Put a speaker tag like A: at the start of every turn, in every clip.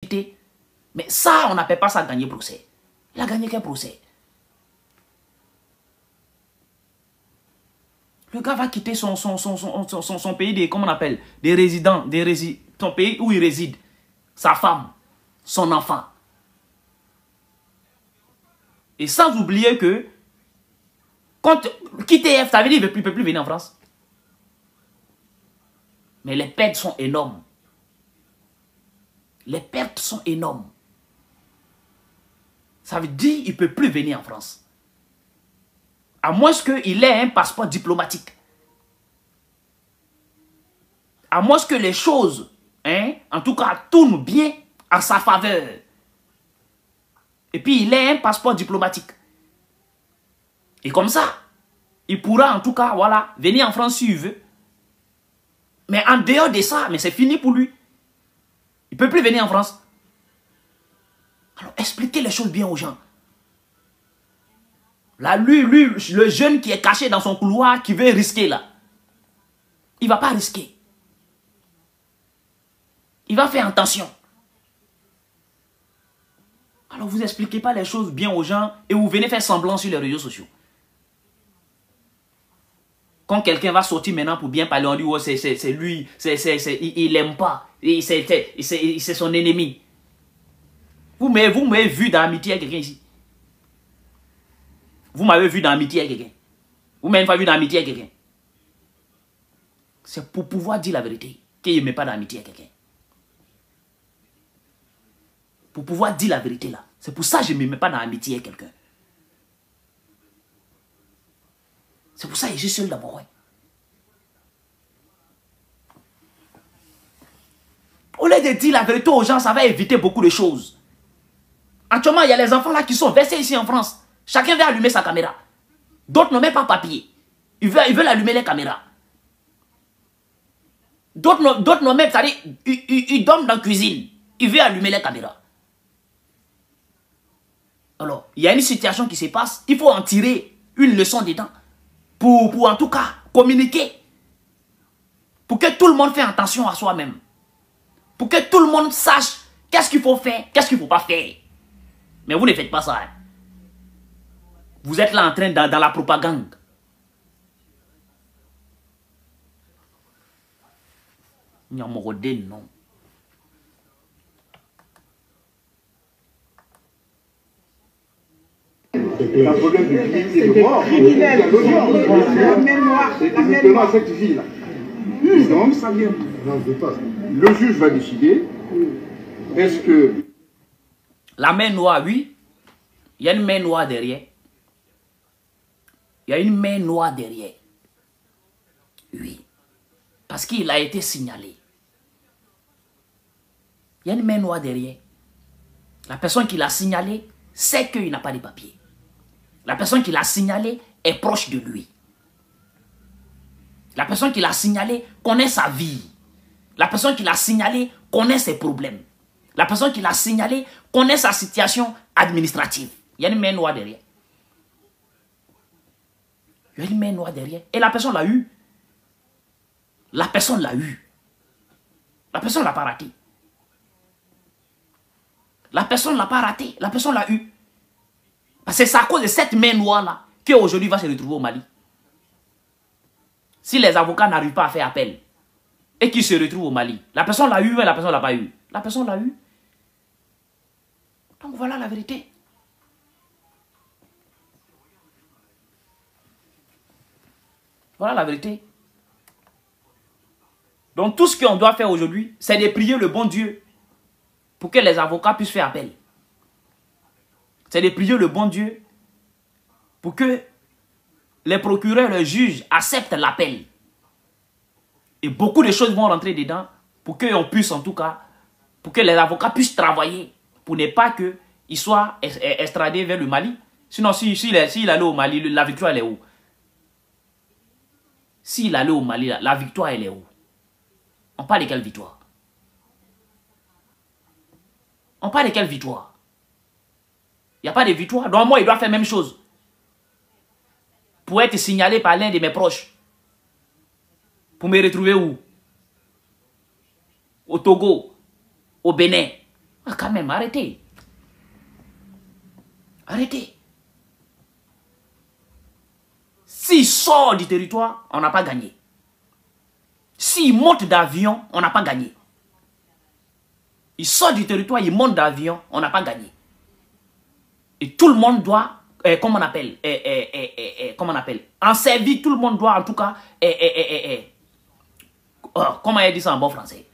A: quitté. Mais ça, on n'appelle pas ça gagner procès. Il a gagné quel procès? Le gars va quitter son pays de, comment on appelle, des résidents, son pays où il réside, sa femme, son enfant. Et sans oublier que, quand quitter F, ça veut dire qu'il ne peut plus venir en France. Mais les pertes sont énormes. Les pertes sont énormes. Ça veut dire qu'il ne peut plus venir en France. À moins qu'il ait un passeport diplomatique. À moins que les choses, en tout cas, tournent bien à sa faveur. Et puis, il ait un passeport diplomatique. Et comme ça, il pourra en tout cas, voilà, venir en France s'il veut. Mais en dehors de ça, mais c'est fini pour lui. Il ne peut plus venir en France. Alors, expliquez les choses bien aux gens. Là, lui, le jeune qui est caché dans son couloir, qui veut risquer là, il ne va pas risquer. Il va faire attention. Alors, vous n'expliquez pas les choses bien aux gens et vous venez faire semblant sur les réseaux sociaux. Quand quelqu'un va sortir maintenant pour bien parler, on dit, oh, c'est lui, il n'aime pas, c'est son ennemi. Vous m'avez vu dans l'amitié avec quelqu'un ici. Vous m'avez vu dans l'amitié avec quelqu'un. Vous m'avez pas vu dans l'amitié avec quelqu'un. C'est pour pouvoir dire la vérité qu'il ne met pas dans l'amitié avec quelqu'un. Pour pouvoir dire la vérité là. C'est pour ça que je ne me mets pas dans l'amitié avec quelqu'un. C'est pour ça que je suis seul d'abord. Ouais. Au lieu de dire la vérité aux gens, ça va éviter beaucoup de choses. Actuellement, il y a les enfants là qui sont versés ici en France. Chacun veut allumer sa caméra. D'autres n'ont même pas papier. Ils veulent allumer les caméras. D'autres n'ont même, c'est-à-dire, ils dorment dans la cuisine. Ils veulent allumer les caméras. Alors, il y a une situation qui se passe. Il faut en tirer une leçon dedans. Pour en tout cas communiquer. Pour que tout le monde fasse attention à soi-même. Pour que tout le monde sache qu'est-ce qu'il faut faire, qu'est-ce qu'il ne faut pas faire. Mais vous ne faites pas ça. Hein. Vous êtes là en train dans la propagande. Il y a mon rodé, non.
B: C'est un problème de vie et de mort. La main noire. C'est exactement à cette fille-là. Donc, le juge va décider. Est-ce que...
A: La main noire, oui. Il y a une main noire derrière. Il y a une main noire derrière. Oui. Parce qu'il a été signalé. Il y a une main noire derrière. La personne qui l'a signalé sait qu'il n'a pas de papier. La personne qui l'a signalé est proche de lui. La personne qui l'a signalé connaît sa vie. La personne qui l'a signalé connaît ses problèmes. La personne qui l'a signalé connaît sa situation administrative. Il y a une main noire derrière. Il y a une main noire derrière. Et la personne l'a eu. La personne l'a eu. La personne ne l'a pas raté. La personne ne l'a pas raté. La personne l'a eu. Parce que c'est à cause de cette main noire-là qu'aujourd'hui va se retrouver au Mali. Si les avocats n'arrivent pas à faire appel et qu'ils se retrouvent au Mali, la personne l'a eu, mais la personne ne l'a pas eu. La personne l'a eu. Donc voilà la vérité. Voilà la vérité. Donc tout ce qu'on doit faire aujourd'hui, c'est de prier le bon Dieu pour que les avocats puissent faire appel. C'est de prier le bon Dieu pour que les procureurs, les juges acceptent l'appel. Et beaucoup de choses vont rentrer dedans pour qu'on puisse en tout cas, pour que les avocats puissent travailler, pour ne pas qu'ils soient extradés vers le Mali. Sinon, s'il allait au Mali, la victoire elle est où? S'il allait au Mali, la victoire elle est où? On parle de quelle victoire? On parle de quelle victoire? Il n'y a pas de victoire. Donc moi, il doit faire la même chose. Pour être signalé par l'un de mes proches. Pour me retrouver où? Au Togo. Au Bénin. Ah, quand même, arrêtez. Arrêtez. S'il sort du territoire, on n'a pas gagné. S'il monte d'avion, on n'a pas gagné. Il sort du territoire, il monte d'avion, on n'a pas gagné. Et tout le monde doit, comment on appelle, en servir, tout le monde doit en tout cas, comment il dit ça en bon français,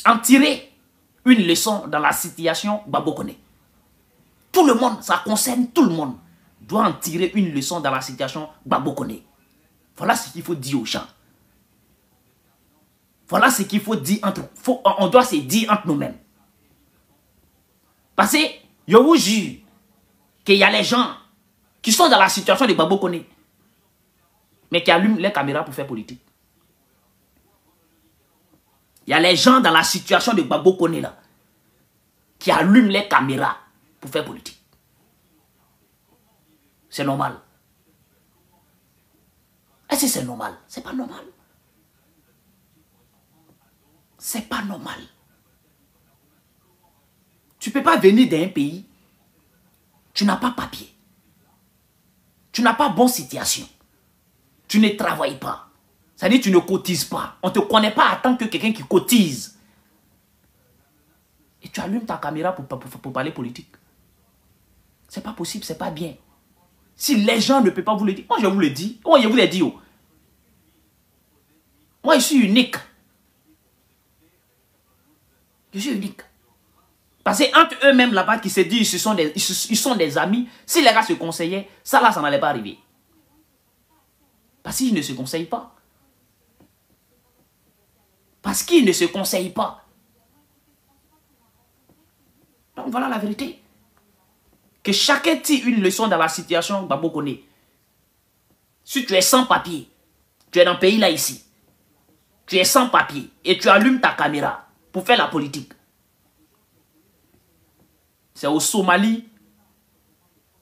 A: en tirer une leçon dans la situation Gbagbo Koné. Tout le monde, ça concerne tout le monde, doit en tirer une leçon dans la situation Gbagbo Koné. Voilà ce qu'il faut dire aux gens. Voilà ce qu'il faut dire on doit se dire entre nous-mêmes. Parce que, je vous jure, qu'il y a les gens qui sont dans la situation de Gbagbo Koné, mais qui allument les caméras pour faire politique. Il y a les gens dans la situation de Gbagbo Koné là, qui allument les caméras pour faire politique. C'est normal. Est-ce que c'est normal? C'est pas normal. C'est pas normal. Tu ne peux pas venir d'un pays, tu n'as pas papier. Tu n'as pas bonne situation. Tu ne travailles pas. C'est-à-dire que tu ne cotises pas. On ne te connaît pas en tant que quelqu'un qui cotise. Et tu allumes ta caméra pour parler politique. C'est pas possible, c'est pas bien. Si les gens ne peuvent pas vous le dire, moi je vous le dis. Moi je vous l'ai dit. Moi je suis unique. Je suis unique. Parce qu'entre eux-mêmes là-bas qui se disent ils sont des amis, si les gars se conseillaient, ça là, ça n'allait pas arriver. Parce qu'ils ne se conseillent pas. Parce qu'ils ne se conseillent pas. Donc voilà la vérité. Que chacun tire une leçon dans la situation Gbagbo Koné. Si tu es sans papier, tu es dans le pays là ici, tu es sans papier et tu allumes ta caméra pour faire la politique. C'est au Somalie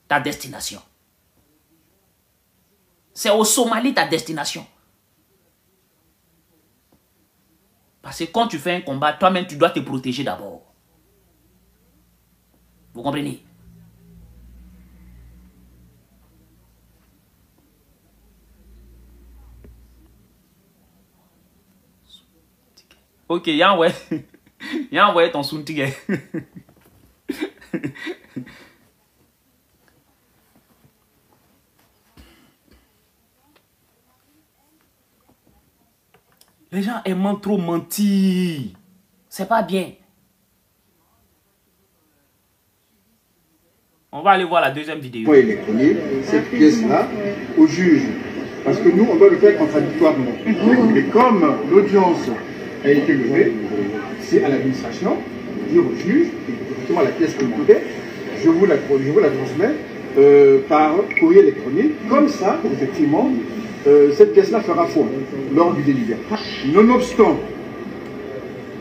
A: ta destination. C'est au Somalie ta destination. Parce que quand tu fais un combat, toi-même tu dois te protéger d'abord. Vous comprenez? Ok, il y a envoyé ton sountigue. Les gens aiment trop mentir. C'est pas bien. On va aller voir la deuxième vidéo.
B: Électronique, cette pièce-là, au juge. Parce que nous, on doit le faire contradictoirement. Et comme l'audience a été levée, c'est à l'administration, dire au juge, effectivement la pièce que vous voulez, je vous la transmets par courrier électronique. Comme ça, effectivement, cette pièce-là fera foi lors du délibéré. Nonobstant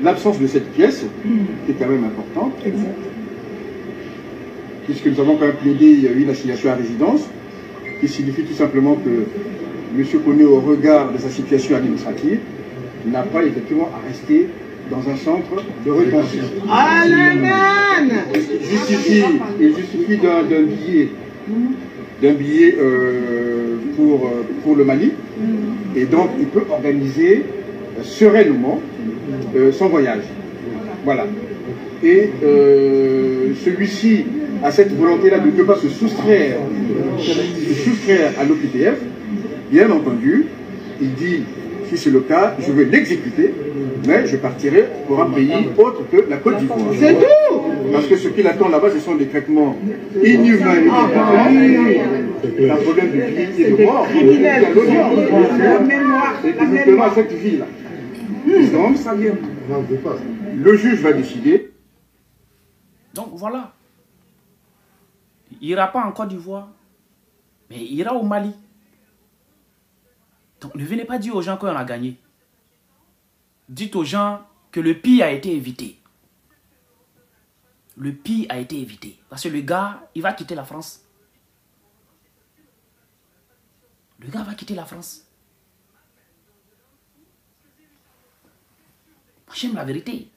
B: l'absence de cette pièce, qui est quand même importante, puisque nous avons quand même plaidé une assignation à résidence, qui signifie tout simplement que M. Koné, au regard de sa situation administrative, n'a pas effectivement à rester dans un centre de rétention.
C: Amen.
B: Il justifie d'un billet pour le Mali, et donc il peut organiser sereinement son voyage. Voilà. Et celui-ci a cette volonté-là de ne pas se soustraire à l'OQTF. Bien entendu, il dit, si c'est le cas, je vais l'exécuter, mais je partirai pour un pays autre que la Côte d'Ivoire.
C: C'est tout.
B: Parce que ce qu'il attend là-bas, ce sont des traitements inhumains. Un problème de vie et de mort. C'est exactement à cette vie-là. Donc, le juge va décider.
A: Donc voilà. Il n'ira pas en Côte d'Ivoire, mais il ira au Mali. Donc ne venez pas dire aux gens qu'on a gagné. Dites aux gens que le pire a été évité. Le pire a été évité. Parce que le gars, il va quitter la France. Le gars va quitter la France. Moi, j'aime la vérité.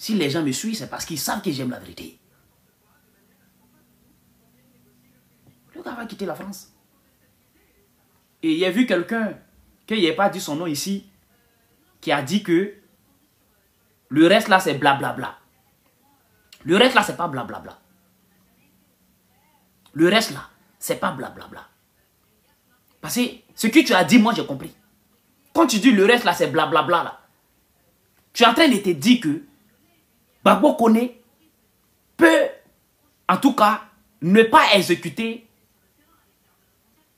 A: Si les gens me suivent, c'est parce qu'ils savent que j'aime la vérité. Le gars va quitter la France. Et il y a vu quelqu'un, qu'il n'y ait pas dit son nom ici, qui a dit que le reste là, c'est blablabla. Le reste là, c'est pas blablabla. Le reste là, c'est pas blablabla. Parce que ce que tu as dit, moi j'ai compris. Quand tu dis le reste là, c'est blablabla là, tu es en train de te dire que Gbagbo Koné peut, en tout cas, ne pas exécuter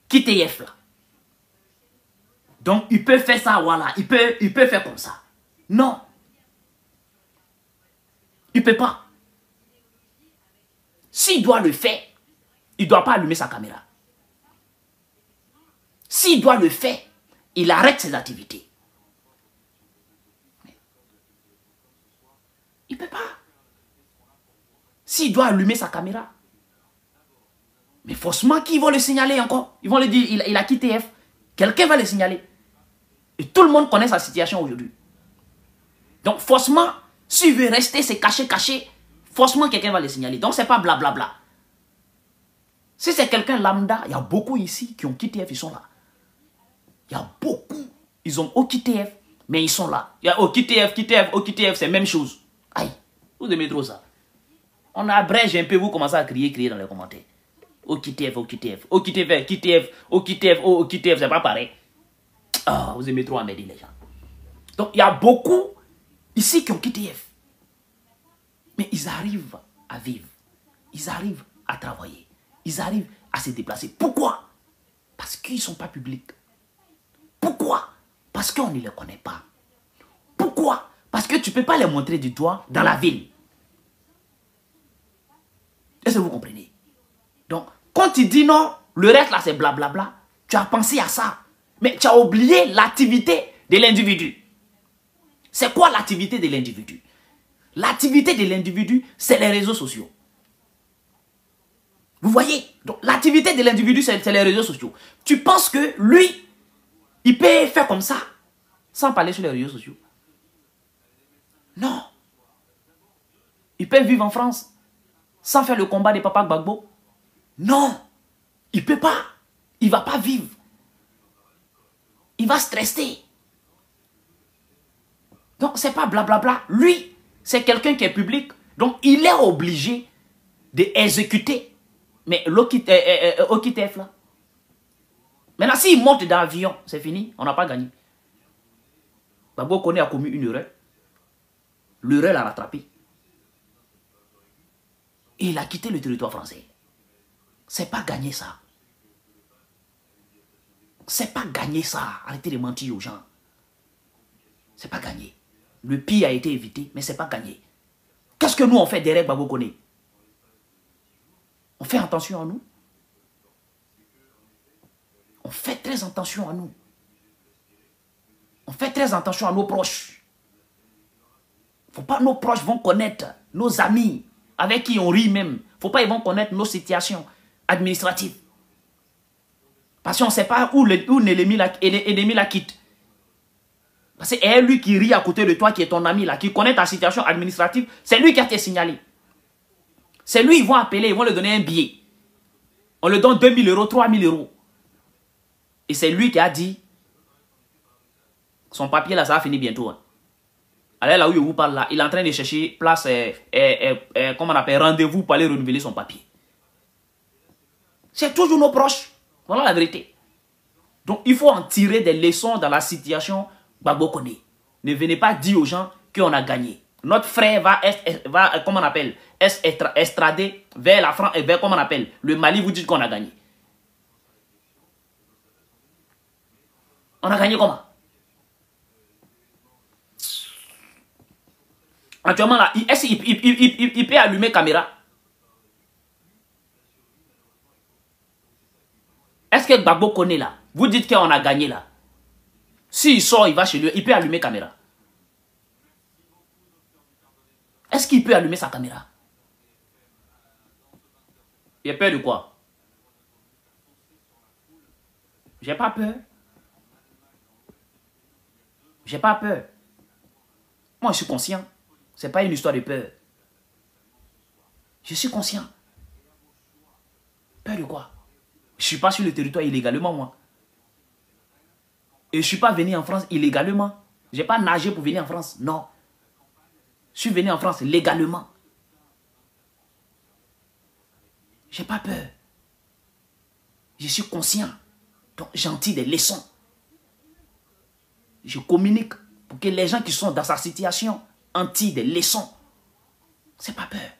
A: KTF là. Donc, il peut faire ça, voilà. Il peut faire comme ça. Non. Il ne peut pas. S'il doit le faire, il ne doit pas allumer sa caméra. S'il doit le faire, il arrête ses activités. Il ne peut pas. S'il doit allumer sa caméra. Mais forcément, qui vont le signaler encore? Ils vont lui dire, il a quitté F. Quelqu'un va le signaler. Et tout le monde connaît sa situation aujourd'hui. Donc forcément, s'il veut rester, c'est caché, forcément quelqu'un va le signaler. Donc c'est pas blablabla. Si c'est quelqu'un lambda, il y a beaucoup ici qui ont quitté F, ils sont là. Il y a beaucoup. Ils ont quitté F, mais ils sont là. Il y a quitté F, c'est la même chose. Aïe, vous aimez trop ça. On abrège un peu, vous commencez à crier dans les commentaires. quitté F, c'est pas pareil. Ah, vous aimez trop emmerder les gens. Donc, il y a beaucoup ici qui ont quitté F. Mais ils arrivent à vivre. Ils arrivent à travailler. Ils arrivent à se déplacer. Pourquoi? Parce qu'ils ne sont pas publics. Pourquoi? Parce qu'on ne les connaît pas. Pourquoi? Parce que tu ne peux pas les montrer du doigt dans la ville. Est-ce que vous comprenez? Donc, quand tu dis non, le reste là c'est blablabla, tu as pensé à ça. Mais tu as oublié l'activité de l'individu. C'est quoi l'activité de l'individu? L'activité de l'individu, c'est les réseaux sociaux. Vous voyez? Donc, l'activité de l'individu, c'est les réseaux sociaux. Tu penses que lui, il peut faire comme ça, sans parler sur les réseaux sociaux? Non. Il peut vivre en France, sans faire le combat des papas Gbagbo? Non. Il ne peut pas. Il ne va pas vivre. Il va stresser. Donc, ce n'est pas blablabla. Lui, c'est quelqu'un qui est public. Donc, il est obligé d'exécuter. Mais l'OQTF là. Maintenant, s'il monte dans l'avion, c'est fini. On n'a pas gagné. Gbagbo Koné a commis une erreur. L'erreur l'a rattrapé. Et il a quitté le territoire français. C'est pas gagné ça. C'est pas gagné ça. Arrêtez de mentir aux gens. C'est pas gagné. Le pire a été évité, mais c'est pas gagné. Qu'est-ce que nous on fait derrière Gbagbo Koné? On fait attention à nous. On fait très attention à nous. On fait très attention à nos proches. Faut pas nos proches vont connaître nos amis avec qui on rit même. Faut pas ils vont connaître nos situations administratives. Parce qu'on ne sait pas où l'ennemi la quitte. Parce que c'est lui qui rit à côté de toi, qui est ton ami, là, qui connaît ta situation administrative, c'est lui qui a été signalé. C'est lui, ils vont appeler, ils vont lui donner un billet. On lui donne 2000 euros, 3000 euros. Et c'est lui qui a dit, son papier là, ça va finir bientôt. Hein. Allez là où je vous parle là, il est en train de chercher place, comment on appelle, rendez-vous pour aller renouveler son papier. C'est toujours nos proches. Voilà la vérité. Donc, il faut en tirer des leçons dans la situation Gbagbo Koné. Ne venez pas dire aux gens qu'on a gagné. Notre frère va comment on appelle, extradé vers la France et vers, comment on appelle, le Mali, vous dites qu'on a gagné. On a gagné comment? Actuellement, là, est-ce qu'il peut allumer caméra? Est-ce que Gbagbo Koné là, vous dites qu'on a gagné là? S'il sort, il va chez lui, il peut allumer caméra. Est-ce qu'il peut allumer sa caméra? Il a peur de quoi? J'ai pas peur. J'ai pas peur. Moi, je suis conscient Ce n'est pas une histoire de peur. Je suis conscient. Peur de quoi? Je ne suis pas sur le territoire illégalement, moi. Et je ne suis pas venu en France illégalement. Je n'ai pas nagé pour venir en France. Non. Je suis venu en France légalement. Je n'ai pas peur. Je suis conscient. Donc, j'en tire des leçons. Je communique pour que les gens qui sont dans sa situation en tirent des leçons. C'est pas peur.